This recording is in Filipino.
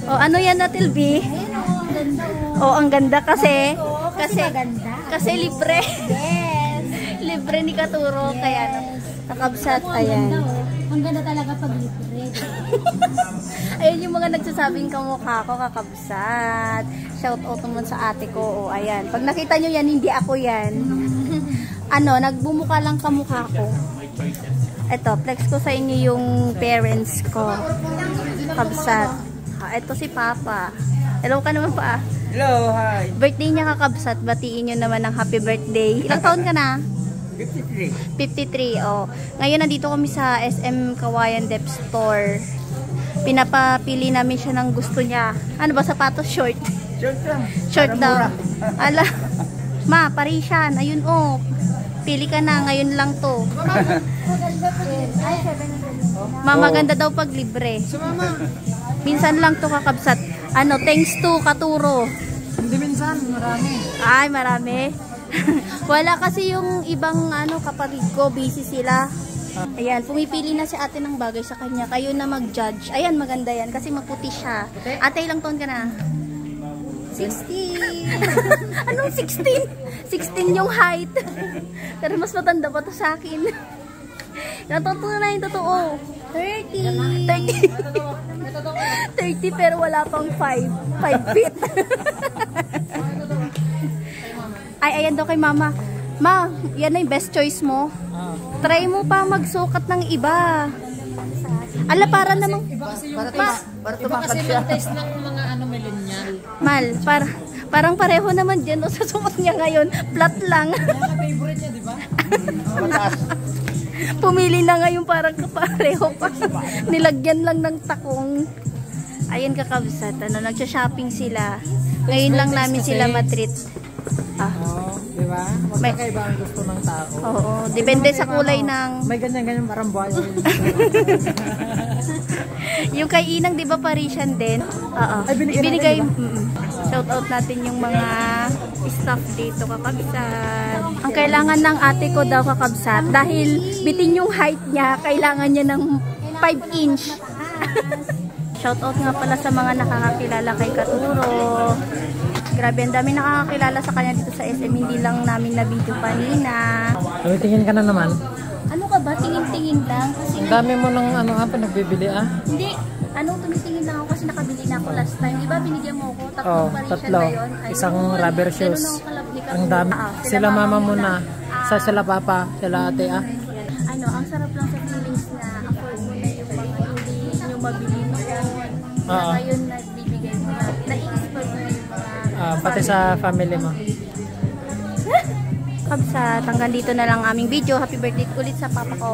O, ano yan na, Tilby? O, ang ganda kasi. Kasi libre. Yes. Libre ni Katuro. Kaya, kakabsat. Ayan. Ang ganda talaga pag libre. Ayan yung mga nagsasabing kamukha ko, kakabsat. Shout out naman sa ate ko. O, ayan. Pag nakita nyo yan, hindi ako yan. Ano, nagbumuka lang kamukha ko. Ito, flex ko sa inyo yung parents ko. Kabsat. Ito si Papa. Hello ka naman pa. Hello, hi. Birthday niya kakabsat. Batiin nyo naman ng happy birthday. Ilang taon ka na? 53. 53, oh. Ngayon nandito kami sa SM Kawayan Dep Store. Pinapapili namin siya ng gusto niya. Ano ba, sapatos? Short? Short lang. Short daw. Ala. Ma, Parisian. Ayun, oh. Pili ka na. Ngayon lang to. Ma, maganda daw pag libre. So, mama. Minsan lang to kakabsat. Ano, thanks to Katuro. Hindi minsan, marami. Ay, marami. Wala kasi yung ibang ano kapatid ko, busy sila. Ayan, pumipili na si ate ng bagay sa kanya. Kayo na mag-judge. Ayan, maganda yan kasi maputi siya. Ate, ilang taon ka na? 16. Anong 16? 16 yung height. Pero mas matanda pa to sa akin. Natutunan na yung totoo. 30. 30 pero wala pang 5 feet. Ay, ayan daw kay mama. Ma, yan na yung best choice mo. Try mo pa magsukat ng iba. Ala, para namang... Para tumakas siya. Test ng mga ano millennial. Mal, parang pareho naman dyan. O, sa suot niya ngayon, flat lang. Favorite niya, di ba? Pumili na ngayon parang kapareho pa. Nilagyan lang ng takong. Ayun kakabsat. Ano, nagsha-shopping sila. Ngayon lang namin sila matreat. Oo, di ba? Magkakaiba ang gusto ng tao. Oo, depende sa kulay ng... May ganyan-ganyan parang buhay. Yung kay Inang, di ba Parisian din? Oo. Ay, binigay Shout out natin yung mga staff dito, kakabsat. Ang kailangan ng ate ko daw kakabsat, dahil bitin yung height niya, kailangan niya ng 5 inch. Shout out nga pala sa mga nakakakilala kay Katuro. Grabe, ang dami nakakakilala sa kanya dito sa SM. Hindi lang namin na video kanina. Tingin ka na naman. Ano ka ba? Tingin-tingin lang? Kasi Ang dami mo ng ano pa nagbibili Hindi. Tumitingin lang ako kasi nakabili na ako last time. Diba binigyan mo ako? Tatlong Parisian tatlo. na yun. Isang rubber shoes. Ang dami. Sila mama muna. Sila papa. Sila ate Ang sarap lang sa feelings na afford mo na yung mga hindi nyo mabili noon. Ngayon nagbibigay mo na. Na-i-export mo yung mga pati sa family mo. Kabsat, hanggang dito na lang aming video. Happy birthday ulit sa papa ko.